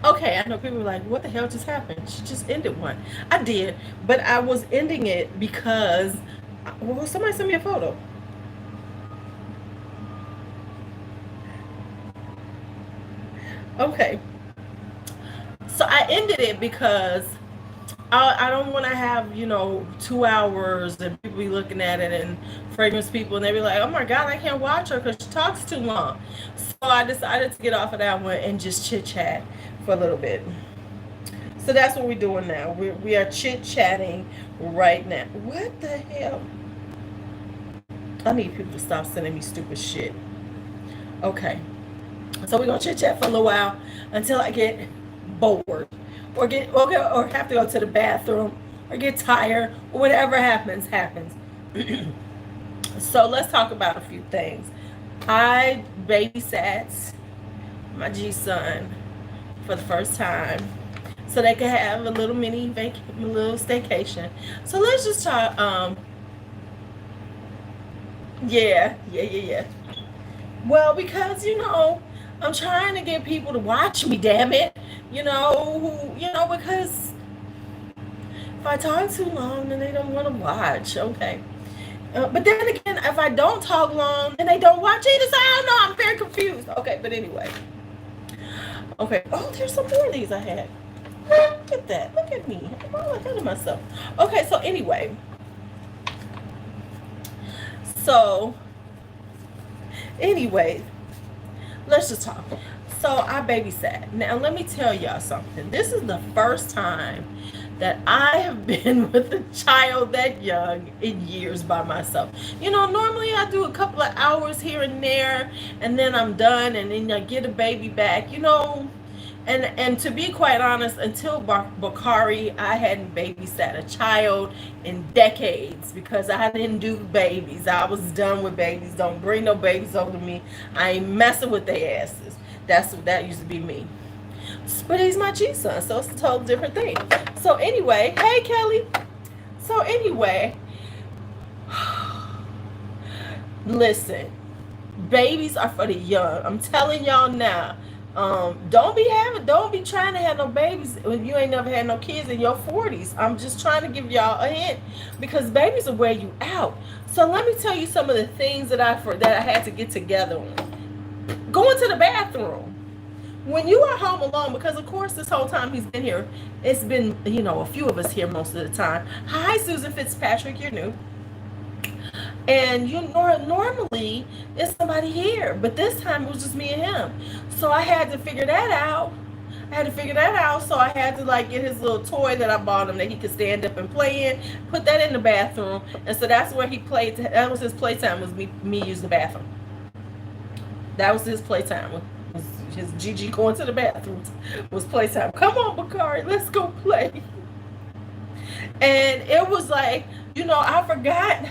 Okay, I know people were like, what the hell just happened? She just ended one. I did, but I was ending it because, well, somebody sent me a photo. Okay, so I ended it because I don't want to have, 2 hours and people be looking at it and fragrance people and they be like, oh my God, I can't watch her because she talks too long. So I decided to get off of that one and just chit chat for a little bit. So that's what we're doing now. We are chit chatting right now. What the hell? I need people to stop sending me stupid shit. Okay. So we're gonna chit chat for a little while until I get bored, or have to go to the bathroom, or get tired, or whatever happens. So let's talk about a few things. I babysat my G son for the first time, so they could have a little a little staycation. So let's just talk. Yeah. Well, because I'm trying to get people to watch me. Damn it, because if I talk too long, then they don't want to watch. Okay, but then again, if I don't talk long, then they don't watch either. So I don't know. I'm very confused. Okay, but anyway. Okay. Oh, there's some more of these I had. Look at that. Look at me. I'm all ahead of myself. Okay, so anyway, so anyway, let's just talk. So I babysat. Now let me tell y'all something. This is the first time that I have been with a child that young in years by myself. Normally I do a couple of hours here and there, and then I'm done, and then I get a baby back. And to be quite honest, until Bakari, I hadn't babysat a child in decades because I didn't do babies. I was done with babies. Don't bring no babies over to me. I ain't messing with their asses. That used to be me. But he's my G son, so it's a total different thing. So anyway, hey Kelly. So anyway, listen, babies are for the young. I'm telling y'all now. Don't be trying to have no babies when you ain't never had no kids in your 40s. I'm just trying to give y'all a hint because babies will wear you out. So let me tell you some of the things that I had to get together on. Going to the bathroom. When you are home alone, because of course this whole time he's been here, it's been, a few of us here most of the time. Hi, Susan Fitzpatrick, you're new. And normally it's somebody here, but this time it was just me and him. So I had to figure that out. So I had to like get his little toy that I bought him that he could stand up and play in, put that in the bathroom, and so that's where he played. That was his playtime, was me using the bathroom. That was his playtime. Was his Gigi going to the bathroom was playtime. Come on, Bakari, let's go play. And it was like, I forgot.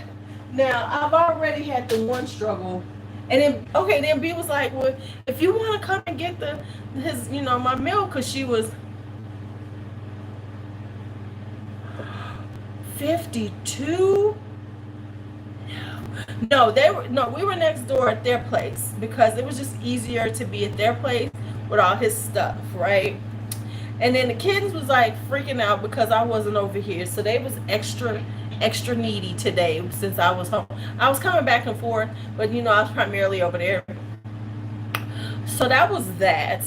Now I've already had the one struggle, and then B was like, well, if you want to come and get my milk, because she was 52. No, we were next door at their place because it was just easier to be at their place with all his stuff, right? And then the kids was like freaking out because I wasn't over here, so they was extra needy today since I was home. I was coming back and forth, but I was primarily over there. So that was that.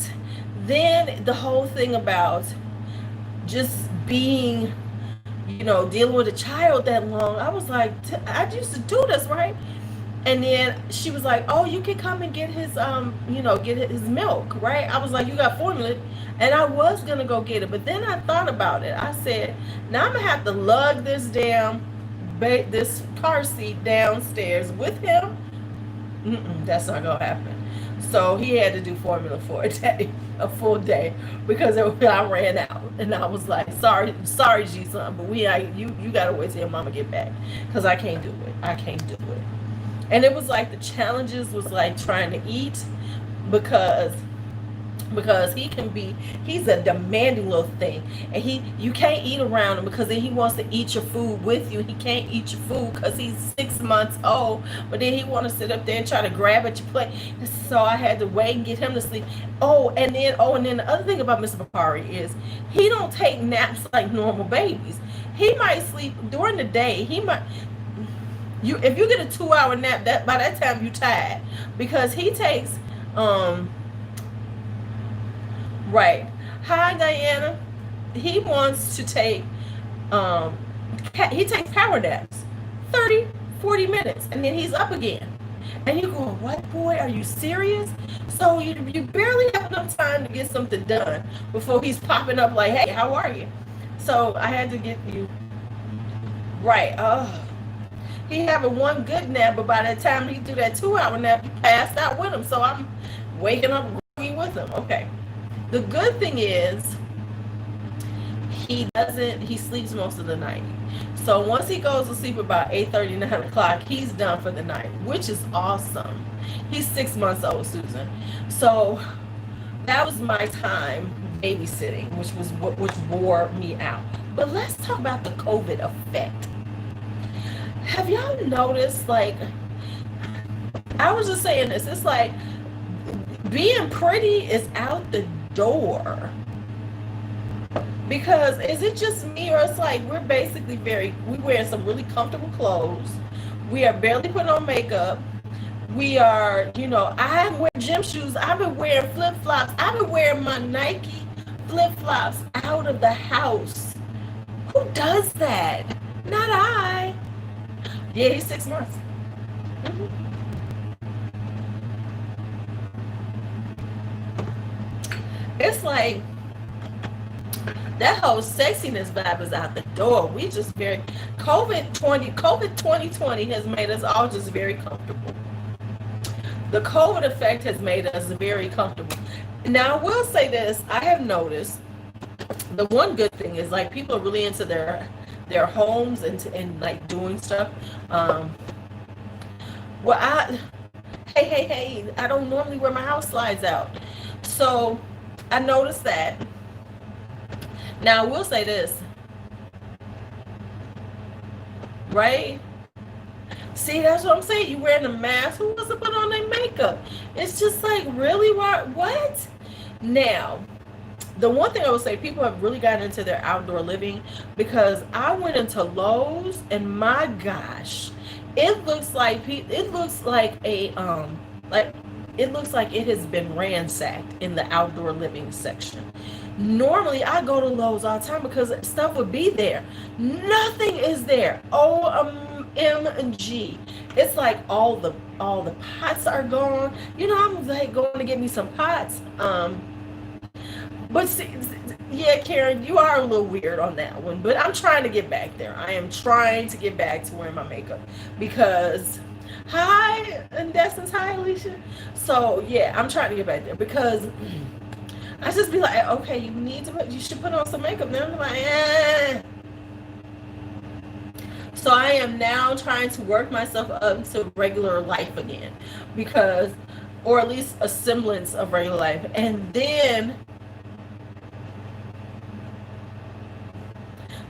Then the whole thing about just being, dealing with a child that long. I was like, I used to do this, right? And then she was like, "Oh, you can come and get his milk, right?" I was like, "You got formula," and I was gonna go get it, but then I thought about it. I said, "Now I'm gonna have to lug this car seat downstairs with him. That's not gonna happen." So he had to do formula for a full day, because I ran out, and I was like, "Sorry, G son, but you gotta wait till your mama get back, because I can't do it. I can't do it." And it was like the challenges was like trying to eat, because because he's a demanding little thing, and you can't eat around him because then he wants to eat your food with you. He can't eat your food because he's 6 months old, but then he want to sit up there and try to grab at your plate. So I had to wait and get him to sleep. And then the other thing about Mr. Bakari is he don't take naps like normal babies. He might sleep during the day. He might you if you get a 2 hour nap, that by that time you tired, because he takes right. Hi, Diana. He wants to take, um, he takes power naps, 30, 40 minutes, and then he's up again. And you go, what, boy? Are you serious? So you barely have enough time to get something done before he's popping up like, hey, how are you? So I had to get you right. He having one good nap, but by the time he do that 2 hour nap, you passed out with him. So I'm waking up groggy with him. Okay. The good thing is he sleeps most of the night. So once he goes to sleep about 8:30, 9 o'clock, he's done for the night, which is awesome. He's 6 months old, Susan. So that was my time babysitting, which wore me out. But let's talk about the COVID effect. Have y'all noticed, like, I was just saying this, it's like being pretty is out the door. Because is it just me, or it's like we're basically we wearing some really comfortable clothes. We are barely putting on makeup. We are, I wear gym shoes. I've been wearing flip-flops. I've been wearing my Nike flip-flops out of the house. Who does that? Not I. Yeah, he's 6 months. Mhm. It's like that whole sexiness vibe is out the door. We just COVID 2020 has made us all just very comfortable. The COVID effect has made us very comfortable. Now I will say this, I have noticed the one good thing is, like, people are really into their homes and like doing stuff. Well, hey, I don't normally wear my house slides out. So I noticed that. Now I will say this, right? See, that's what I'm saying. You wearing a mask. Who wants to put on their makeup? It's just like, really? What? Now, the one thing I would say, people have really gotten into their outdoor living, because I went into Lowe's and my gosh, it looks like it looks like it has been ransacked in the outdoor living section. Normally I go to Lowe's all the time because stuff would be there. Nothing is there. OMG. It's like all the pots are gone. I'm like going to get me some pots. But see, yeah, Karen, you are a little weird on that one. But I'm trying to get back there. I am trying to get back to wearing my makeup because, hi, and Destins, hi, Alicia. So yeah, I'm trying to get back there because I just be like, okay, you should put on some makeup. Then I'm like, eh. So I am now trying to work myself up to regular life again, or at least a semblance of regular life. And then,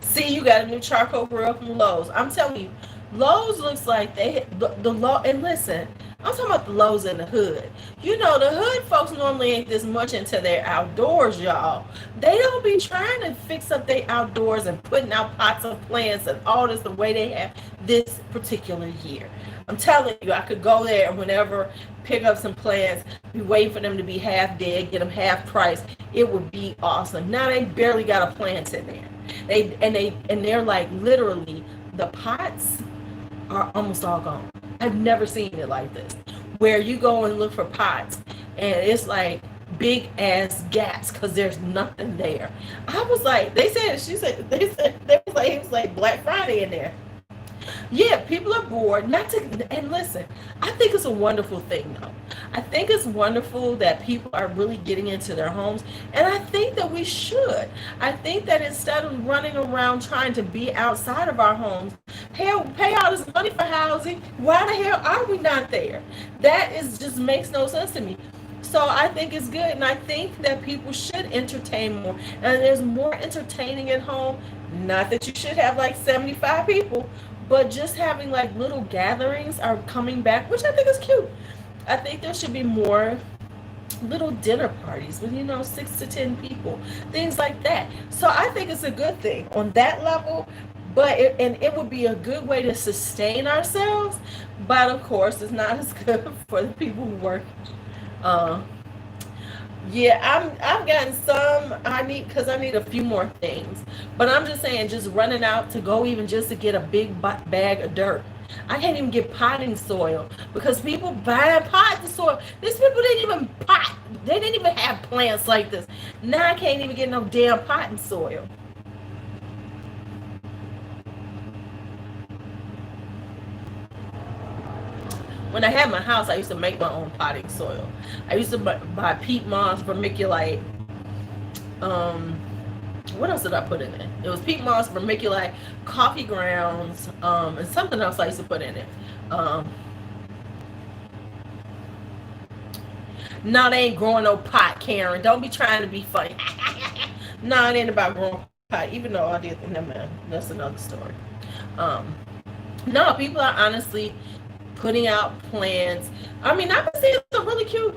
see, you got a new charcoal grill from Lowe's. I'm telling you, Lowe's looks like the Lowe's, and listen, I'm talking about the Lowe's in the hood. The hood folks normally ain't this much into their outdoors, y'all. They don't be trying to fix up their outdoors and putting out pots of plants and all this the way they have this particular year. I'm telling you, I could go there and whenever pick up some plants, be waiting for them to be half dead, get them half price. It would be awesome. Now they barely got a plant in there. They're like, literally, the pots are almost all gone. I've never seen it like this, where you go and look for pots and it's like big ass gaps because there's nothing there. I was like, it was like Black Friday in there. Yeah, people are bored. And listen, I think it's a wonderful thing, though. I think it's wonderful that people are really getting into their homes, and I think that we should. I think that instead of running around trying to be outside of our homes, hell, pay all this money for housing. Why the hell are we not there? Just makes no sense to me. So I think it's good, and I think that people should entertain more. And there's more entertaining at home. Not that you should have like 75 people, but just having like little gatherings are coming back, which I think is cute. I think there should be more little dinner parties with 6 to 10 people, things like that. So I think it's a good thing on that level, but it would be a good way to sustain ourselves. But of course, it's not as good for the people who work. Uh, yeah, I've gotten some. Because I need a few more things. But I'm just saying, just running out to go even just to get a big bag of dirt. I can't even get potting soil because people buying potting soil. These people didn't even pot. They didn't even have plants like this. Now I can't even get no damn potting soil. When I had my house, I used to make my own potting soil. I used to buy peat moss, vermiculite. What else did I put in it? It was peat moss, vermiculite, coffee grounds, and something else I used to put in it. No, they ain't growing no pot, Karen. Don't be trying to be funny. No, it ain't about growing pot, even though I did. No, man, that's another story. No, people are honestly putting out plants. I mean, I've been seeing some really cute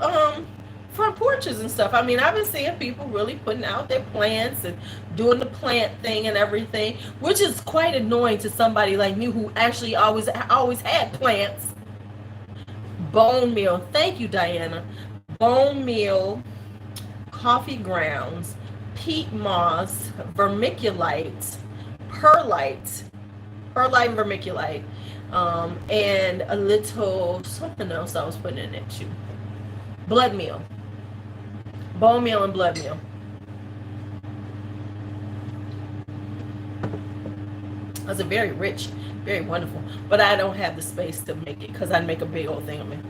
front porches and stuff. I mean, I've been seeing people really putting out their plants and doing the plant thing and everything, which is quite annoying to somebody like me who actually always had plants. Bone meal. Thank you, Diana. Bone meal, coffee grounds, peat moss, vermiculite, perlite and vermiculite, and a little something else I was putting in it too. Blood meal. Bone meal and blood meal. That's a very rich, very wonderful. But I don't have the space to make it because I'd make a big old thing of it.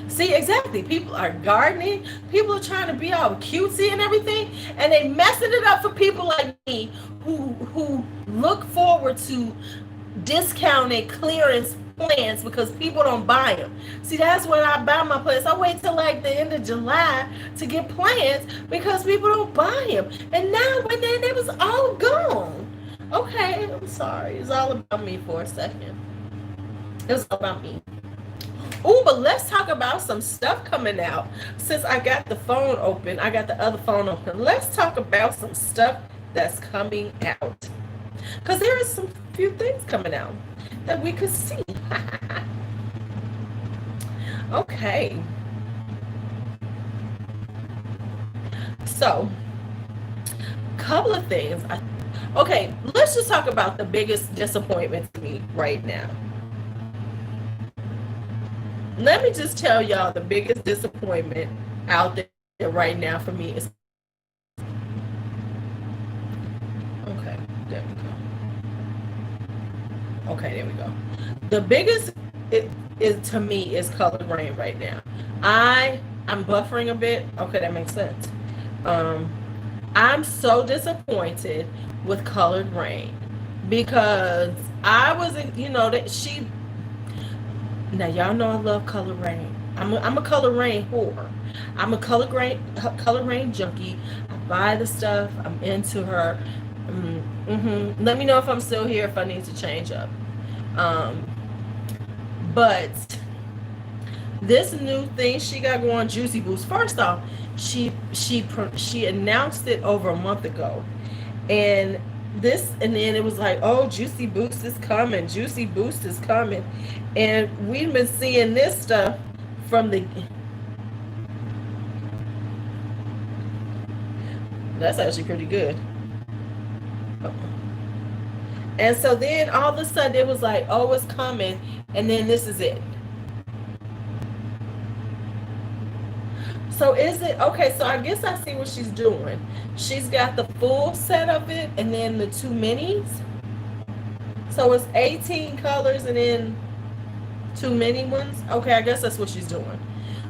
See, exactly. People are gardening. People are trying to be all cutesy and everything, and they messing it up for people like me who look forward to discounted clearance plants because people don't buy them. See, that's when I buy my plants. I wait till like the end of July to get plants because people don't buy them. And now when they was all gone. Okay, I'm sorry. It's all about me for a second. It was all about me. Oh, but let's talk about some stuff coming out. Since I got the phone open, I got the other phone open. Let's talk about some stuff that's coming out. Because there is some few things coming out that we could see. Okay. So, couple of things. Okay, let's just talk about the biggest disappointment to me right now. Let me just tell y'all the biggest disappointment out there right now for me is. Okay, there we go. Okay, there we go. The biggest to me is colored rain right now. I'm buffering a bit. Okay, that makes sense. I'm so disappointed with colored rain because I wasn't, that she. Now y'all know I love color rain. I'm a color rain whore. I'm a color rain junkie. I buy the stuff. I'm into her. Let me know if I'm still here if I need to change up. But this new thing she got going, Juicy Boost. First off, she announced it over a month ago, and then it was like, oh, Juicy Boost is coming. Juicy Boost is coming. And we've been seeing this stuff from the. That's actually pretty good. And so then all of a sudden it was like, oh, it's coming. And then this is it. So is it okay? So I guess I see what she's doing. She's got the full set of it and then the 2 minis. So it's 18 colors and then 2 mini ones. Okay, I guess that's what she's doing.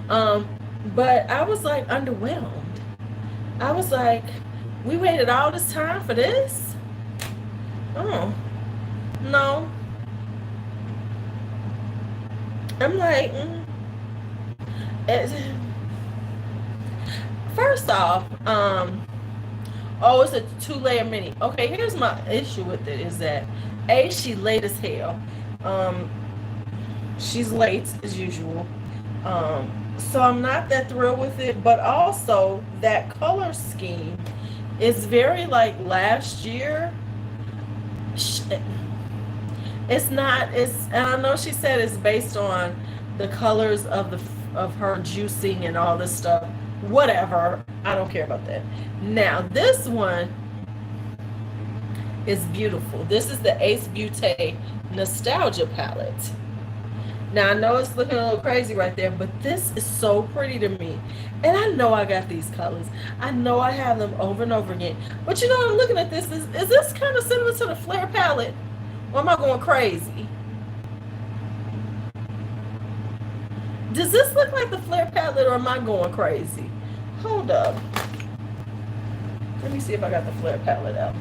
But I was like underwhelmed. I was like, we waited all this time for this? Oh, no. I'm like, First off, oh, it's a 2-layer mini. Okay, here's my issue with it is that A, she late as hell. Um, she's late as usual. So I'm not that thrilled with it, but also that color scheme is very like last year. It's not, it's, and I know she said it's based on the colors of her juicing and all this stuff. Whatever, I don't care about that. Now this one is beautiful. This is the Ace Beauté Nostalgia palette. Now I know it's looking a little crazy right there, but this is so pretty to me. And I know I got these colors. I know I have them over and over again. But you know, I'm looking at this, is this kind of similar to the Flare palette? Or am I going crazy? Does this look like the Flare palette, or am I going crazy? Hold up. Let me see if I got the Flare palette out.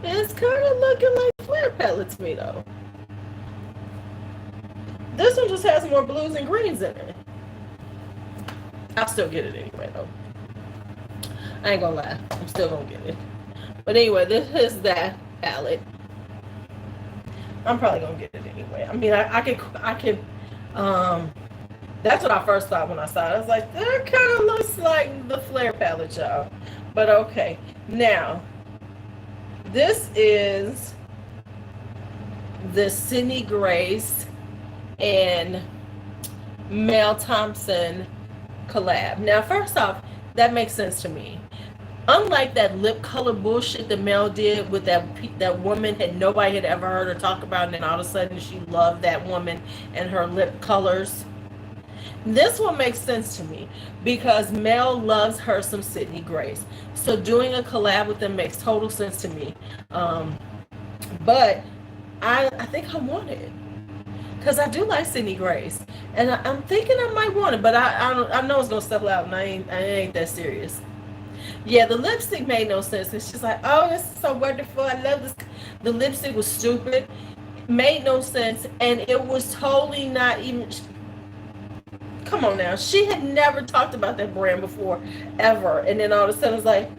It's kind of looking like Flare palette to me though. This one just has more blues and greens in it. I'll still get it anyway though. I ain't gonna lie, I'm still gonna get it. But anyway, this is that palette. I'm probably gonna get it anyway. I mean, I could, that's what I first thought when I saw it. I was like, that kind of looks like the Flare palette, y'all. But okay, now, this is the Sydney Grace and Mel Thompson collab. Now, first off, that makes sense to me. Unlike that lip color bullshit that Mel did with that woman that nobody had ever heard her talk about, and then all of a sudden she loved that woman and her lip colors. This one makes sense to me because Mel loves her some Sydney Grace. So doing a collab with them makes total sense to me. But I think I want it because I do like Sydney Grace, and I'm thinking I might want it, but I know it's gonna settle out, and I ain't that serious. Yeah, the lipstick made no sense. And she's like, oh, this is so wonderful. I love this. The lipstick was stupid. Made no sense. And it was totally not even... Come on now. She had never talked about that brand before, ever. And then all of a sudden it's like,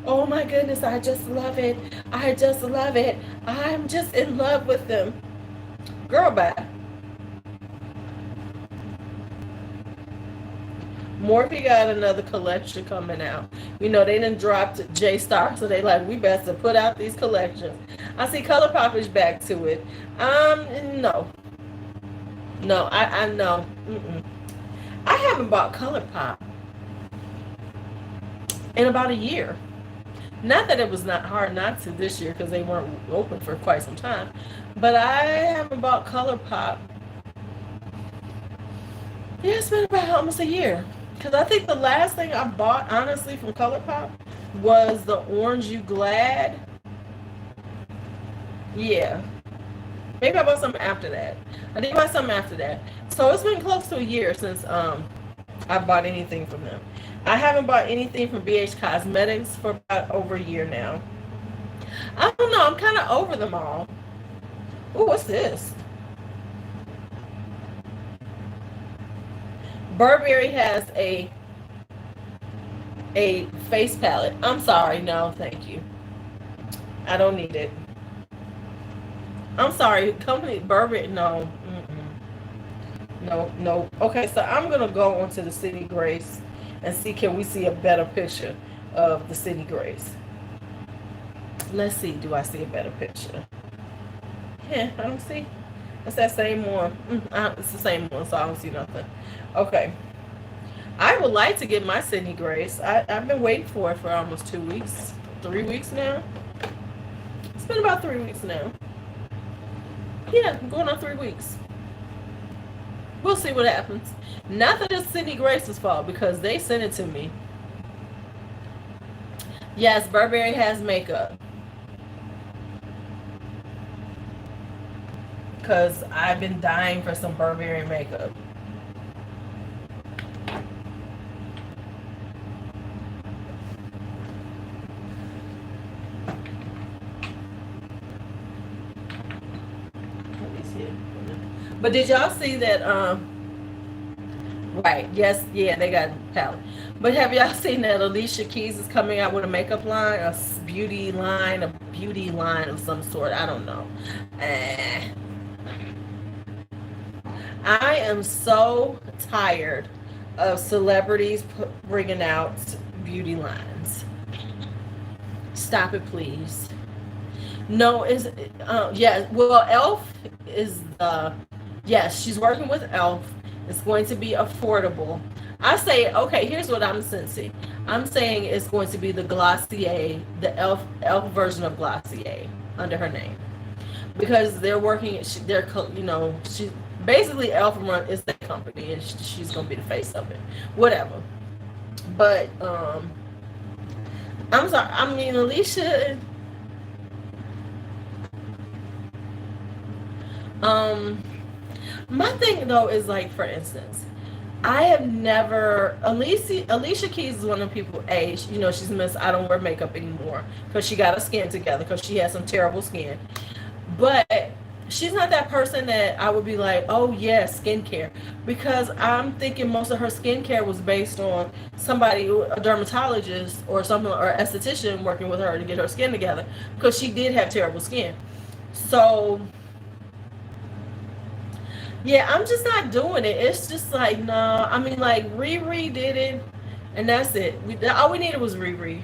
oh my goodness, I just love it. I just love it. I'm just in love with them. Girl, bye. Morphe got another collection coming out. You know, they done dropped J-Star, so they like, we best to put out these collections. I see ColourPop is back to it. No. No, I know. I haven't bought ColourPop in about a year. Not that it was not hard not to this year because they weren't open for quite some time, but I haven't bought ColourPop. Yeah, it's been about almost a year. Because I think the last thing I bought, honestly, from ColourPop was the Orange You Glad. Yeah. Maybe I bought something after that. I did buy something after that. So it's been close to a year since I bought anything from them. I haven't bought anything from BH Cosmetics for about over a year now. I don't know. I'm kind of over them all. Ooh, what's this? Burberry has a face palette. I'm sorry, no, thank you. I don't need it. I'm sorry, company Burberry, no. No. Okay, so I'm gonna go onto the Sydney Grace and see, can we see a better picture of the Sydney Grace? Let's see, do I see a better picture? Yeah, I don't see. It's that same one. It's the same one, so I don't see nothing. Okay. I would like to get my Sydney Grace. I've been waiting for it for almost 2 weeks. 3 weeks now? It's been about 3 weeks now. Yeah, I'm going on 3 weeks. We'll see what happens. Not that it's Sydney Grace's fault because they sent it to me. Yes, Burberry has makeup. because I've been dying for some Burberry makeup. Let me see. But did y'all see that? Right. Yes. Yeah. They got palette. But have y'all seen that Alicia Keys is coming out with a makeup line, a beauty line of some sort? I don't know. Eh. I am so tired of celebrities bringing out beauty lines. Stop it, please. No, is yeah. Well, Elf is the yes. She's working with Elf. It's going to be affordable. I say okay. Here's what I'm sensing. I'm saying it's going to be the Glossier, the Elf version of Glossier under her name, because they're working. They're she basically Elf is that company, and she's going to be the face of it. Whatever. But I'm sorry. I mean, Alicia. My thing though is like, for instance, I have never Alicia Keys is one of the people. She's missed. I don't wear makeup anymore because she got her skin together because she has some terrible skin. But she's not that person that I would be like, oh yeah, skincare, because I'm thinking most of her skincare was based on somebody, a dermatologist or something, or esthetician working with her to get her skin together because she did have terrible skin. So yeah, I'm just not doing it. It's just like, no. I mean, like, Riri did it, and that's it. All we needed was Riri.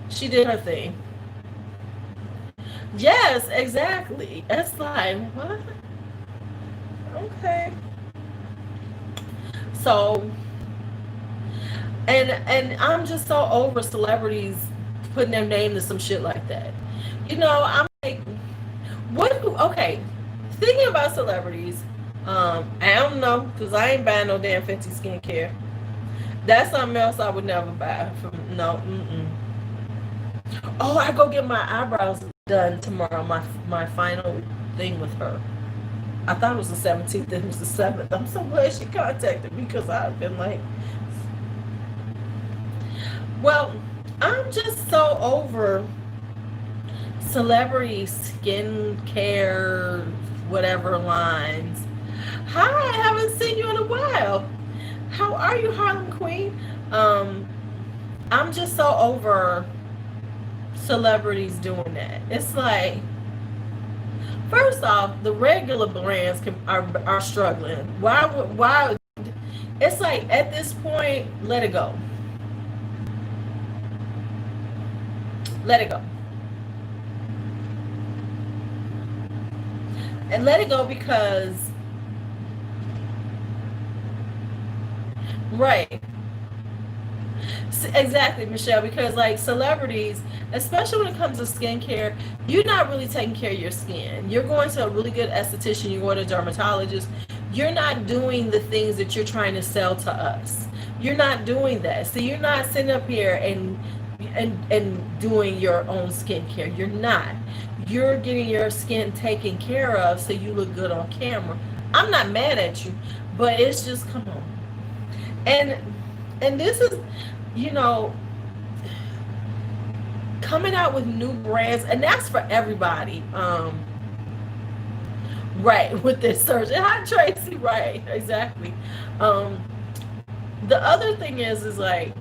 She did her thing. Yes, exactly. It's like, what? Okay. So, and I'm just so over celebrities putting their name to some shit like that. I'm like, what? Okay, thinking about celebrities. I don't know, because I ain't buying no damn Fenty skincare. That's something else I would never buy. No. Oh, I go get my eyebrows done tomorrow. My final thing with her. I thought it was the 17th. It was the 7th. I'm so glad she contacted me, because I've been like, well, I'm just so over celebrity skincare, whatever lines. Hi, I haven't seen you in a while. How are you, Harlem Queen? I'm just so over celebrities doing that. It's like, first off, the regular brands are struggling. Why? It's like, at this point, let it go. Let it go. And let it go because, right. Exactly, Michelle, because like celebrities, especially when it comes to skincare, you're not really taking care of your skin. You're going to a really good esthetician, you're going to a dermatologist. You're not doing the things that you're trying to sell to us. You're not doing that. So you're not sitting up here and doing your own skincare. You're not. You're getting your skin taken care of so you look good on camera. I'm not mad at you, but it's just, come on. And this is, coming out with new brands, and that's for everybody. Right, with this surge. Hi, Tracy. Right, exactly. The other thing is like,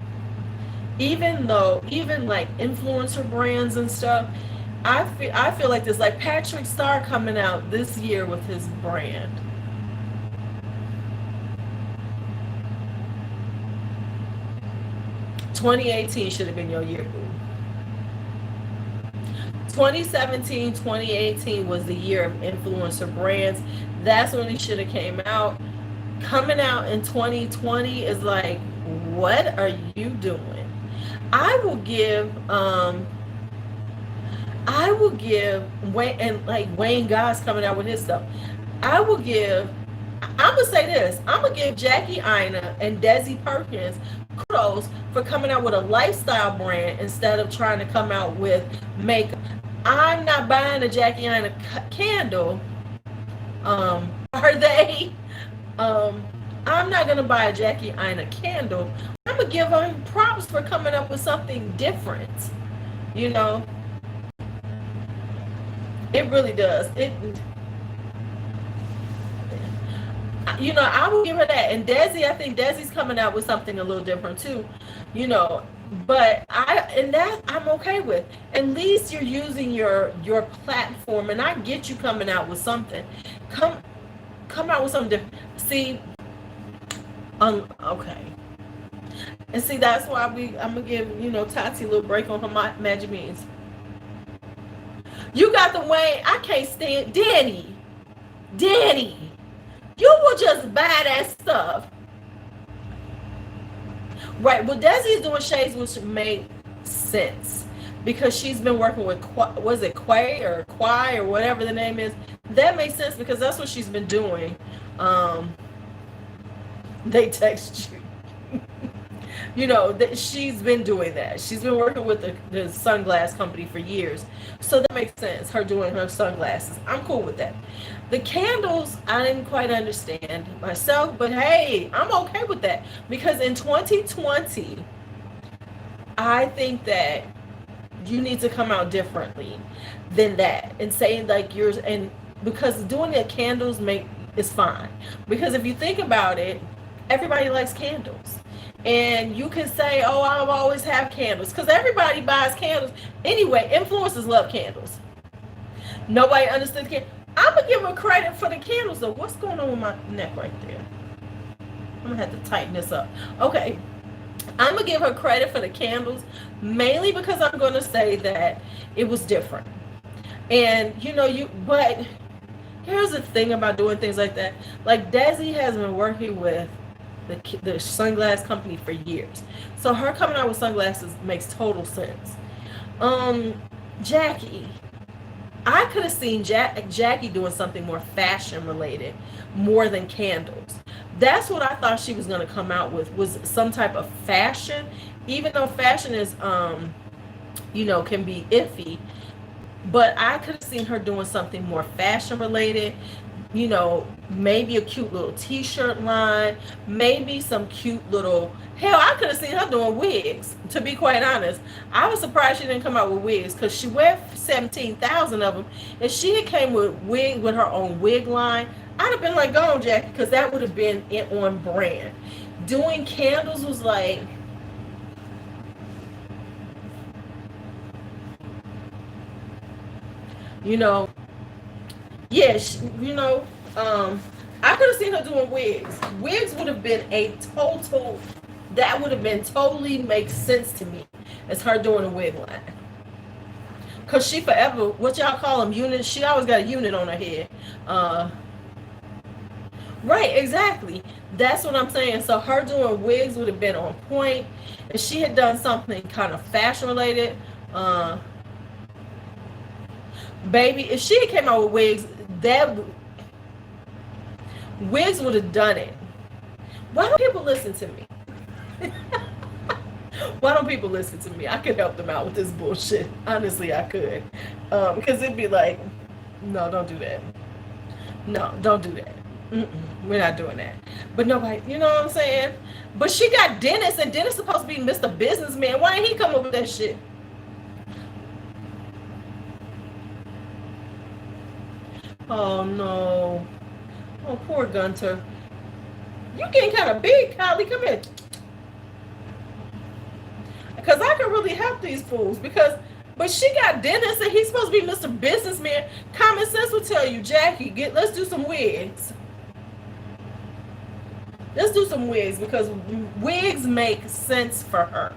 even like influencer brands and stuff, I feel like there's like Patrick Starr coming out this year with his brand. "2018 should have been your year, boo. 2017, 2018 was the year of influencer brands. That's when he should have came out. Coming out in 2020 is like, what are you doing? I will give Wayne Goss coming out with his stuff. I'm gonna say this. I'm gonna give Jackie Aina and Desi Perkins kudos for coming out with a lifestyle brand instead of trying to come out with makeup. I'm not buying a Jackie Aina candle Are they? Um, I'm not gonna buy a Jackie Aina candle. I'm gonna give her props for coming up with something different. You know, it really does. I will give her that. And Desi, I think Desi's coming out with something a little different too. You know, but I'm okay with. At least you're using your platform, and I get you coming out with something. Come come out with something different. See, okay. And see, that's why I'm gonna give Tati a little break on her magic means. You got the way I can't stand Danny. You will just buy that stuff. Right. Well, Desi is doing shades, which made sense because she's been working with was it Quay or whatever the name is. That makes sense because that's what she's been doing. They text you. She's been doing that. She's been working with the sunglass company for years. So that makes sense, her doing her sunglasses. I'm cool with that. The candles, I didn't quite understand myself, but hey, I'm okay with that. Because in 2020, I think that you need to come out differently than that. And saying like yours, and because doing the candles is fine. Because if you think about it, everybody likes candles. And you can say, oh, I'll always have candles. Because everybody buys candles. Anyway, influencers love candles. Nobody understands candles. I'm going to give her credit for the candles, though. What's going on with my neck right there? I'm going to have to tighten this up. Okay. I'm going to give her credit for the candles, mainly because I'm going to say that it was different. And, but here's the thing about doing things like that. Like, Desi has been working with the sunglass company for years. So her coming out with sunglasses makes total sense. Jackie, I could have seen Jackie doing something more fashion related, more than candles. That's what I thought she was going to come out with, was some type of fashion, even though fashion is, can be iffy. But I could have seen her doing something more fashion related, maybe a cute little t-shirt line, maybe some cute little, hell, I could have seen her doing wigs, to be quite honest. I was surprised she didn't come out with wigs, because she wear 17,000 of them. If she had came with her own wig line, I'd have been like, go on, Jackie, because that would have been on brand. Doing candles was like, yes, I could have seen her doing wigs. Wigs would have been that would have been totally makes sense to me as her doing a wig line. Because she forever, what y'all call them, units, she always got a unit on her head. Right, exactly. That's what I'm saying. So her doing wigs would have been on point. If she had done something kind of fashion related, baby, if she came out with wigs, wigs would have done it. Why don't people listen to me? Why don't people listen to me? I could help them out with this bullshit. Honestly, I could. Because it'd be like, no, don't do that. No, don't do that. We're not doing that. But nobody, you know what I'm saying? But she got Dennis, and Dennis supposed to be Mr. Businessman. Why ain't he come up with that shit? Oh, no. Oh, poor Gunter. You getting kind of big, Kylie. Come here. Because I can really help these fools. But she got Dennis, and he's supposed to be Mr. Businessman. Common sense will tell you, Jackie, let's do some wigs. Let's do some wigs, because wigs make sense for her.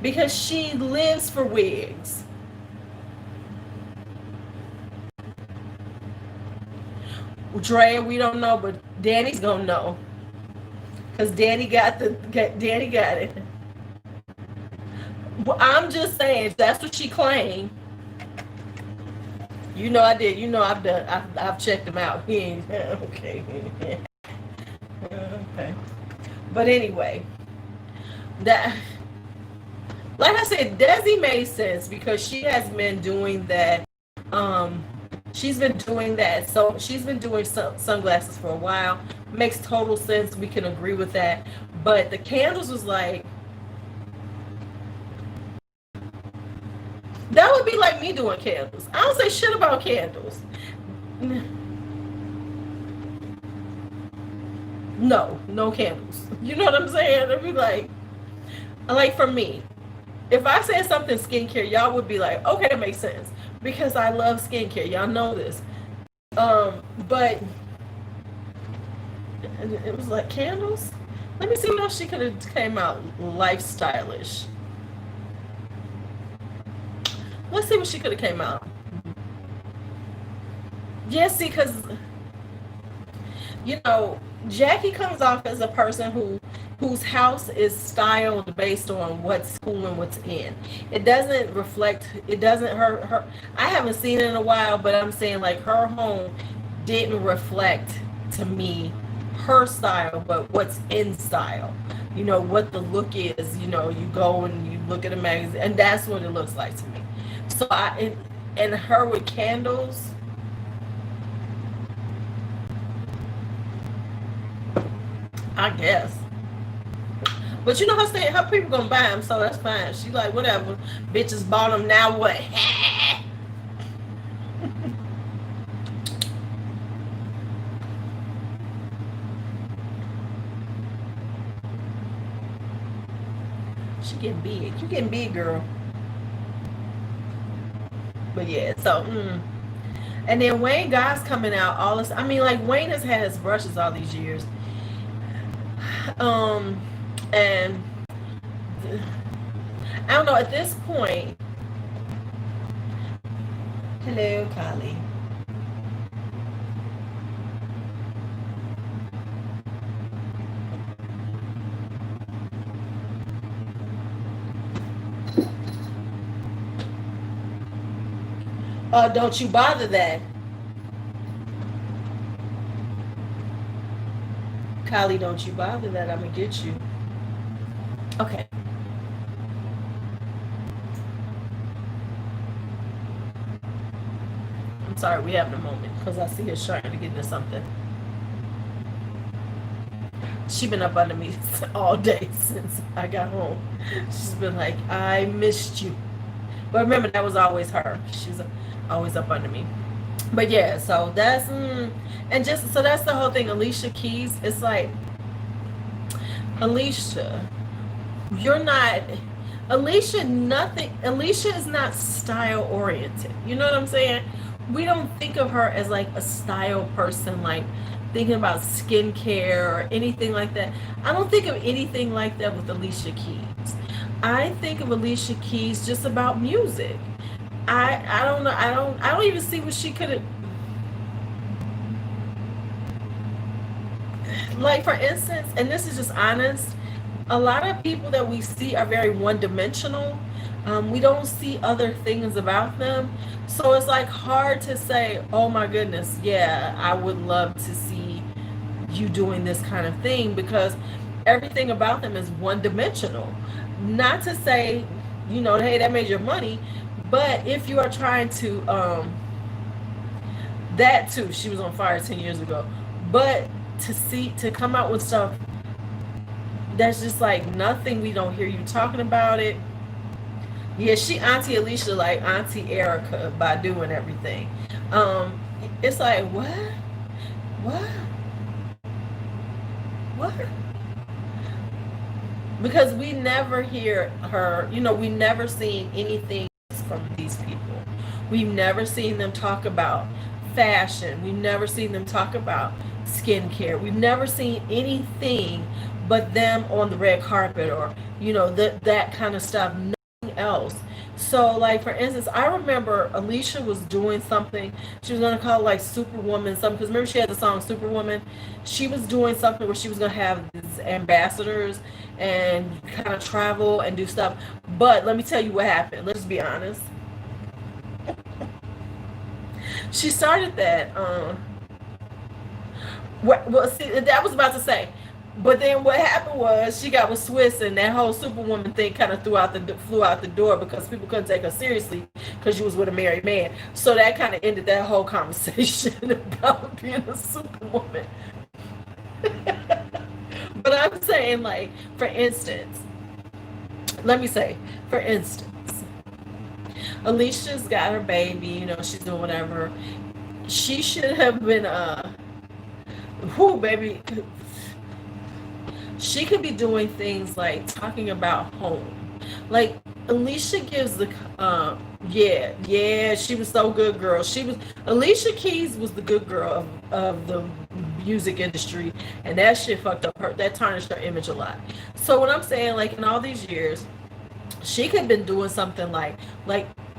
Because she lives for wigs. Dre, we don't know, but Danny's gonna know. Because Danny got it. Well, I'm just saying, that's what she claimed. I did. I've checked him out. He ain't okay. Okay. But anyway, like I said, Desi made sense because she has been doing that. She's been doing that. So she's been doing sunglasses for a while. Makes total sense. We can agree with that. But the candles was like, that would be like me doing candles. I don't say shit about candles. No, no candles. You know what I'm saying? It'd be like for me, if I said something skincare, y'all would be like, okay, that makes sense because I love skincare. Y'all know this. But it was like candles. Let me see what else she could have came out lifestyleish. Let's see what she could have came out. Yeah, see, because you know, Jackie comes off as a person whose house is styled based on what's cool and what's in. It doesn't reflect. It doesn't her. I haven't seen it in a while, but I'm saying like her home didn't reflect to me her style, but what's in style. You know what the look is. You know, you go and you look at a magazine, and that's what it looks like to me. So and her with candles. I guess. But you know her people gonna buy them, so that's fine. She like, whatever. Bitches bought them, now what? She getting big. You getting big, girl. But yeah, so and then Wayne God's coming out all this. I mean, like Wayne has had his brushes all these years. And I don't know at this point. Hello, Kylie. Don't you bother that. Kylie, don't you bother that. I'm gonna get you. Okay. I'm sorry, we having a moment because I see her trying to get into something. She been up under me all day since I got home. She's been like, I missed you. But remember, that was always her. She's always up under me. But yeah, so that's and just so that's the whole thing. Alicia Keys, it's like, Alicia, you're not Alicia is not style oriented. You know what I'm saying? We don't think of her as like a style person, like thinking about skincare or anything like that. I don't think of anything like that with Alicia Keys. I think of Alicia Keys just about music. I don't know. I don't even see what she could have. Like for instance, and this is just honest, a lot of people that we see are very one-dimensional. We don't see other things about them, so it's like hard to say, oh my goodness, yeah, I would love to see you doing this kind of thing, because everything about them is one-dimensional. Not to say, you know, hey, that made your money, but if you are trying to that too, she was on fire 10 years ago, but to come out with stuff that's just like nothing, we don't hear you talking about it. Yeah, she Auntie Alicia like Auntie Erica by doing everything. It's like, what? What? Because we never hear her, you know, we never seen anything from these people. We've never seen them talk about fashion. We've never seen them talk about skincare. We've never seen anything but them on the red carpet, or, you know, that kind of stuff. Nothing else. So like for instance, I remember Alicia was doing something. She was gonna call it like Superwoman something, because remember she had the song Superwoman. She was doing something where she was gonna have these ambassadors and kind of travel and do stuff. But let me tell you what happened. Let's be honest. She started that. Well, see, that was about to say. But then what happened was she got with Swiss, and that whole Superwoman thing kind of flew out the door because people couldn't take her seriously because she was with a married man. So that kind of ended that whole conversation about being a Superwoman. But I'm saying, like, for instance, let me say, for instance, Alicia's got her baby, she's doing whatever. She should have been, whoo, baby, she could be doing things like talking about home. Like, Alicia gives the, yeah, she was so good, girl. Alicia Keys was the good girl of the music industry, and that shit fucked up that tarnished her image a lot. So what I'm saying, like, in all these years, she could have been doing something like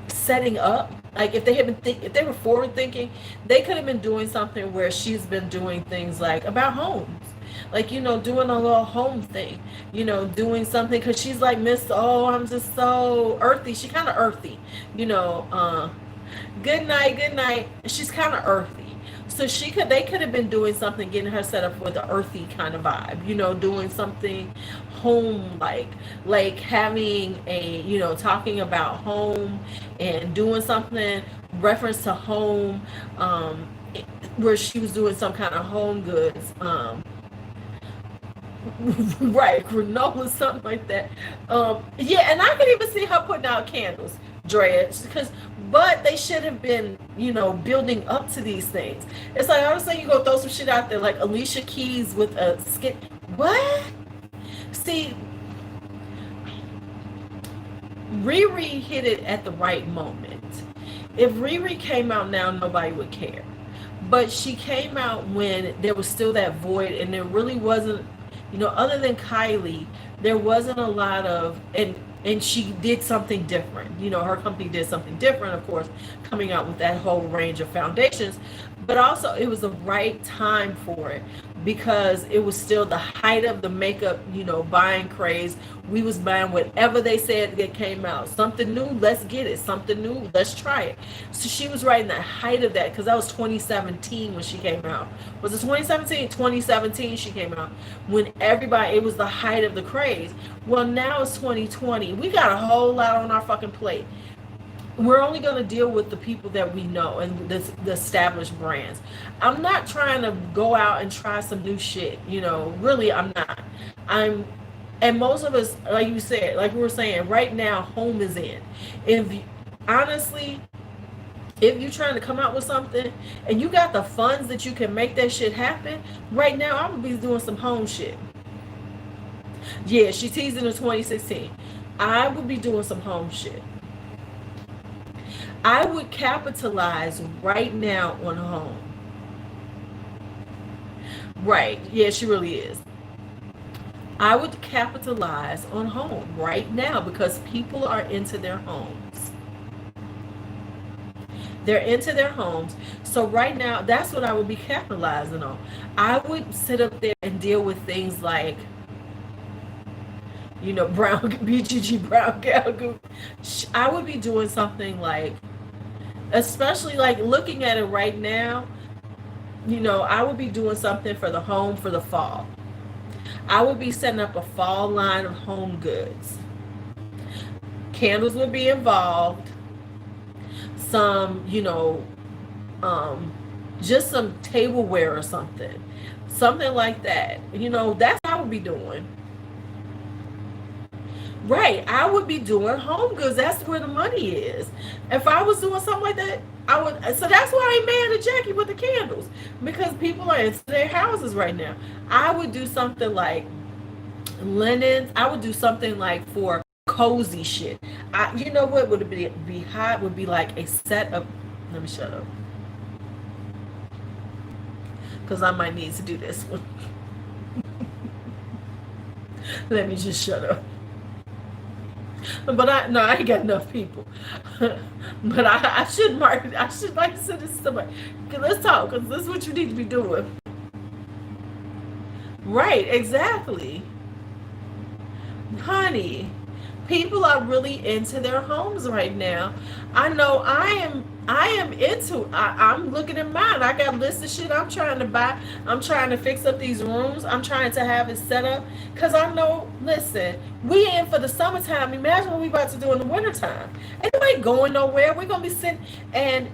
setting up. Like, if they had been if they were forward thinking, they could have been doing something where she's been doing things like about homes, like, doing a little home thing, doing something, because she's like, Miss, oh, I'm just so earthy. She kind of earthy, good night, good night. She's kind of earthy. So they could have been doing something, getting her set up with an earthy kind of vibe, doing something home, like having a, talking about home and doing something reference to home, where she was doing some kind of home goods, right, granola, something like that. Yeah, and I could even see her putting out candles, Drea, but they should have been, building up to these things. It's like, I was saying, you go throw some shit out there, like Alicia Keys with a skit. What? See, Riri hit it at the right moment. If Riri came out now, nobody would care. But she came out when there was still that void, and there really wasn't, other than Kylie, there wasn't a lot of, and she did something different. Her company did something different, of course, coming out with that whole range of foundations. But also, it was the right time for it, because it was still the height of the makeup, buying craze. We was buying whatever they said that came out. Something new, let's get it. Something new, let's try it. So she was right in the height of that, because that was 2017 when she came out. Was it 2017? 2017 she came out, when everybody, it was the height of the craze. Well, now it's 2020. We got a whole lot on our fucking plate. We're only going to deal with the people that we know and the established brands. I'm not trying to go out and try some new shit. Really, I'm not. And most of us, like you said, like we were saying, right now, home is in. Honestly, if you're trying to come out with something and you got the funds that you can make that shit happen, right now, I'm going to be doing some home shit. Yeah, she teased in 2016. I would be doing some home shit. I would capitalize right now on home. Right. Yeah, she really is. I would capitalize on home right now, because people are into their homes. They're into their homes. So right now, that's what I would be capitalizing on. I would sit up there and deal with things like, brown BGG brown gal. I would be doing something like, especially like looking at it right now, I would be doing something for the home for the fall. I would be setting up a fall line of home goods. Candles would be involved. Some, just some tableware or something. Something like that. That's what I would be doing. Right, I would be doing home goods. That's where the money is. If I was doing something like that, I would. So that's why I mad at Jackie with the candles, because people are into their houses right now. I would do something like linens. I would do something like for cozy shit. You know what would be hot? Would be like a set of. Let me shut up, because I might need to do this one. Let me just shut up. But I ain't got enough people. But I should market. I should like to send this to somebody. Let's talk, because this is what you need to be doing. Right, exactly. Honey, people are really into their homes right now. I know I am. I am into. I'm looking at mine. I got lists of shit I'm trying to buy. I'm trying to fix up these rooms. I'm trying to have it set up because I know. Listen, we in for the summertime. Imagine what we about to do in the wintertime. And you ain't going nowhere. We're gonna be sitting and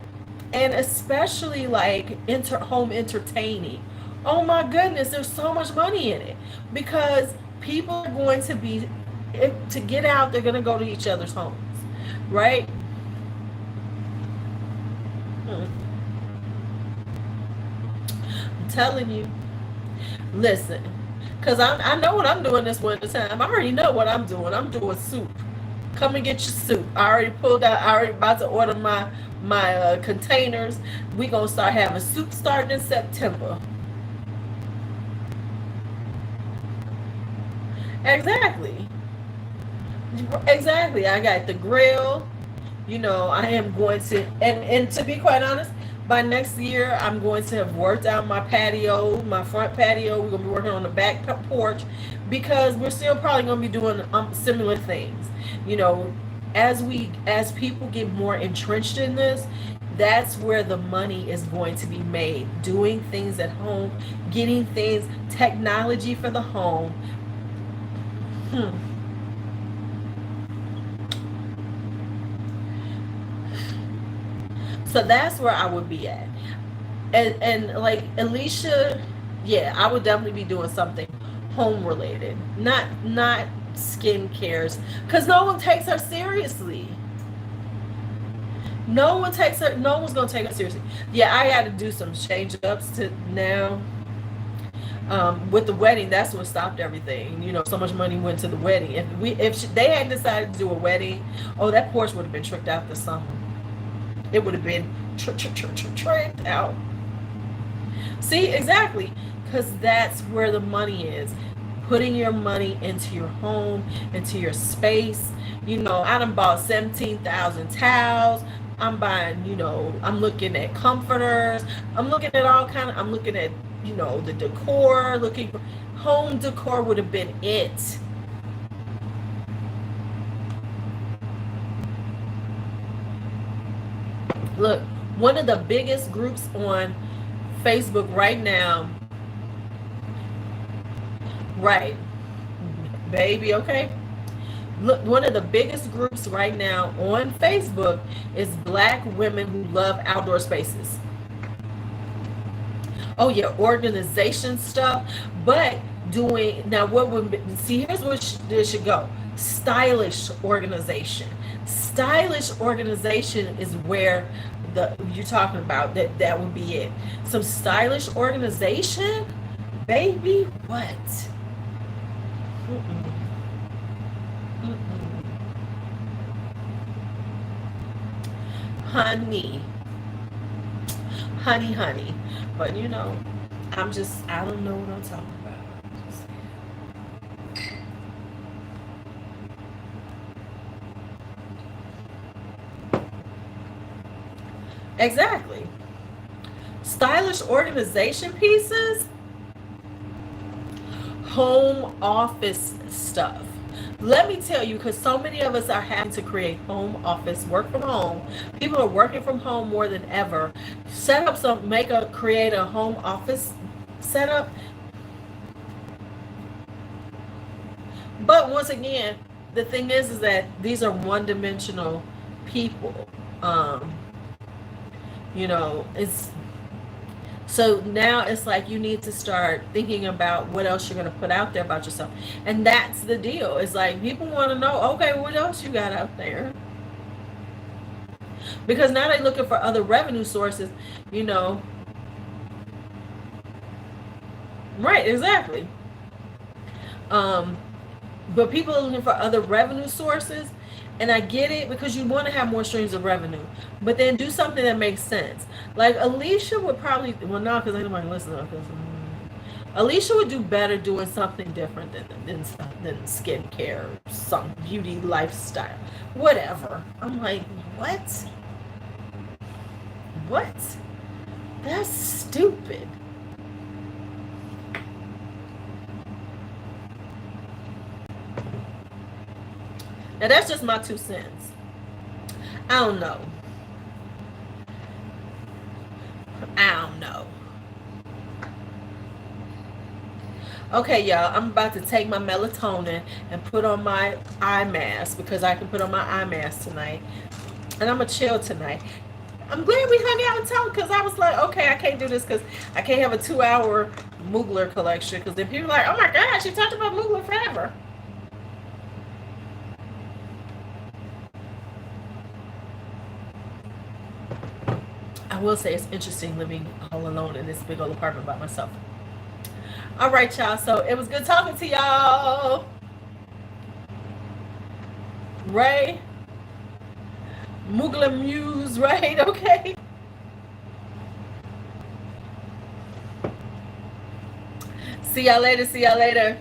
especially like home entertaining. Oh my goodness, there's so much money in it because people are going to be to get out. They're gonna go to each other's homes, right? Hmm. I'm telling you. Listen, because I know what I'm doing this winter time. I already know what I'm doing. I'm doing soup. Come and get your soup. I already pulled out. I already about to order my containers. We gonna start having soup starting in September. Exactly. Exactly. I got the grill. I am going to, and to be quite honest, by next year I'm going to have worked out my patio, my front patio. We're gonna be working on the back porch because we're still probably gonna be doing similar things. You know, as people get more entrenched in this, that's where the money is going to be made. Doing things at home, getting things, technology for the home. Hmm. So that's where I would be at. And like Alicia, yeah, I would definitely be doing something home related, not skin cares, because no one takes her seriously. No one takes her. No one's gonna take her seriously. Yeah, I got to do some change ups to now. With the wedding, that's what stopped everything. So much money went to the wedding. If they had decided to do a wedding, oh, that porch would have been tricked out this summer. It would have been tricked out. See, exactly. Because that's where the money is. Putting your money into your home, into your space. I done bought 17,000 towels. I'm buying, I'm looking at comforters. I'm looking at I'm looking at, the decor. Looking for home decor would have been it. Look, one of the biggest groups on Facebook right now. Right. Baby, okay? Look, one of the biggest groups right now on Facebook is Black women who love outdoor spaces. Oh yeah, organization stuff, but doing now what would see here's where this should go. Stylish organization. Stylish organization is where the you're talking about that would be it. Some stylish organization, baby. What? Mm-mm. Mm-mm. Honey, honey. But I don't know what I'm talking about. Exactly. Stylish organization pieces, home office stuff. Let me tell you, because so many of us are having to create home office, work from home. People are working from home more than ever. Create a home office setup. But once again, the thing is that these are one-dimensional people. Um, it's so now it's like you need to start thinking about what else you're going to put out there about yourself. And that's the deal. It's like people want to know, okay, what else you got out there? Because now they're looking for other revenue sources, you know. Right, exactly. Um, but people are looking for other revenue sources, and I get it because you want to have more streams of revenue, but then do something that makes sense. Like Alicia would probably, well, no, because ain't nobody listening. Because Alicia would do better doing something different than skincare, some beauty lifestyle, whatever. I'm like, what? What? That's stupid. Now that's just my 2 cents. I don't know. I don't know. Okay, y'all, I'm about to take my melatonin and put on my eye mask because I can put on my eye mask tonight. And I'm going to chill tonight. I'm glad we hung out and talked because I was like, okay, I can't do this because I can't have a 2 hour Mugler collection because then people are like, oh my gosh, you talked about Mugler forever. I will say it's interesting living all alone in this big old apartment by myself. All right, y'all. So it was good talking to y'all. Ray, Mugler Muse, right? Okay. See y'all later. See y'all later.